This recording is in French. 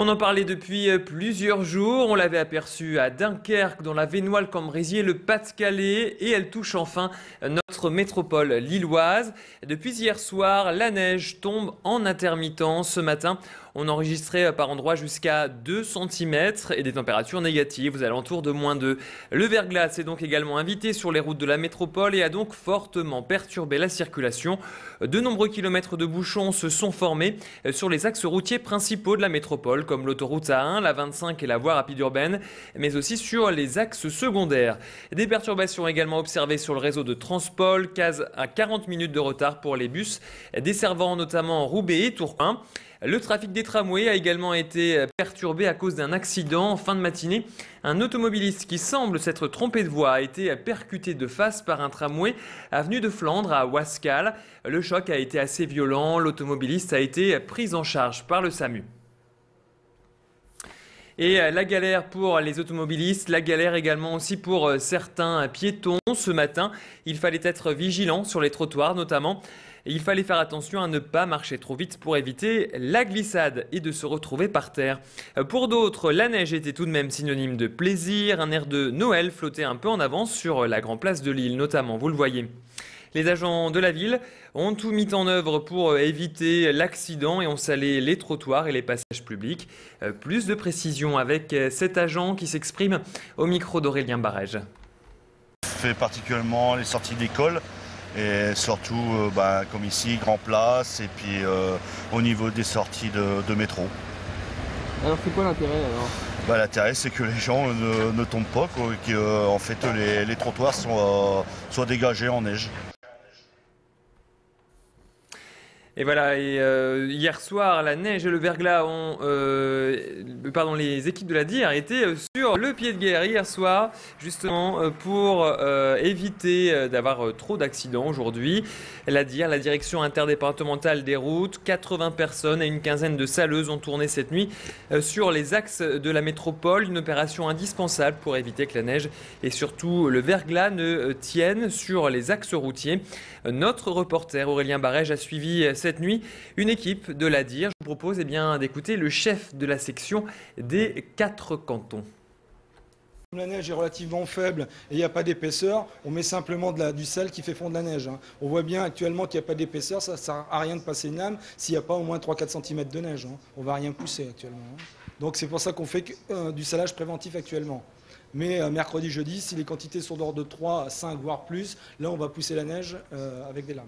On en parlait depuis plusieurs jours. On l'avait aperçu à Dunkerque, dans la Vénois, le Cambrésis, le Pas-de-Calais. Et elle touche enfin notre métropole lilloise. Depuis hier soir, la neige tombe en intermittence. Ce matin, on enregistrait par endroits jusqu'à 2 cm et des températures négatives aux alentours de -2. Le verglas est donc également invité sur les routes de la métropole et a donc fortement perturbé la circulation. De nombreux kilomètres de bouchons se sont formés sur les axes routiers principaux de la métropole, comme l'autoroute A1, la 25 et la voie rapide urbaine, mais aussi sur les axes secondaires. Des perturbations également observées sur le réseau de Transpol, case à 40 minutes de retard pour les bus, desservant notamment Roubaix et Tourcoing. Le trafic des tramways a également été perturbé à cause d'un accident en fin de matinée. Un automobiliste qui semble s'être trompé de voie a été percuté de face par un tramway avenue de Flandre à Ouascal. Le choc a été assez violent. L'automobiliste a été pris en charge par le SAMU. Et la galère pour les automobilistes, la galère également aussi pour certains piétons. Ce matin, il fallait être vigilant sur les trottoirs notamment. Et il fallait faire attention à ne pas marcher trop vite pour éviter la glissade et de se retrouver par terre. Pour d'autres, la neige était tout de même synonyme de plaisir. Un air de Noël flottait un peu en avance sur la grande place de Lille notamment, vous le voyez. Les agents de la ville ont tout mis en œuvre pour éviter l'accident et ont salé les trottoirs et les passages publics. Plus de précisions avec cet agent qui s'exprime au micro d'Aurélien Barège. Fait particulièrement les sorties d'école et surtout comme ici, Grand Place et puis au niveau des sorties de métro. Alors c'est quoi l'intérêt alors? L'intérêt c'est que les gens ne tombent pas, que en fait les trottoirs soient dégagés en neige. Et voilà, hier soir, la neige et le verglas les équipes de la DIR étaient sur le pied de guerre hier soir, justement pour éviter d'avoir trop d'accidents aujourd'hui. La DIR, la direction interdépartementale des routes, 80 personnes et une quinzaine de saleuses ont tourné cette nuit sur les axes de la métropole, une opération indispensable pour éviter que la neige et surtout le verglas ne tiennent sur les axes routiers. Notre reporter Aurélien Barège a suivi cette nuit une équipe de la DIR. Je vous propose d'écouter le chef de la section des 4 cantons. La neige est relativement faible et il n'y a pas d'épaisseur, on met simplement du sel qui fait fondre la neige. On voit bien actuellement qu'il n'y a pas d'épaisseur, ça ne sert à rien de passer une lame s'il n'y a pas au moins 3-4 cm de neige. On ne va rien pousser actuellement. Donc c'est pour ça qu'on fait du salage préventif actuellement. Mais mercredi, jeudi, si les quantités sont d'ordre de 3 à 5 voire plus, là on va pousser la neige avec des lames.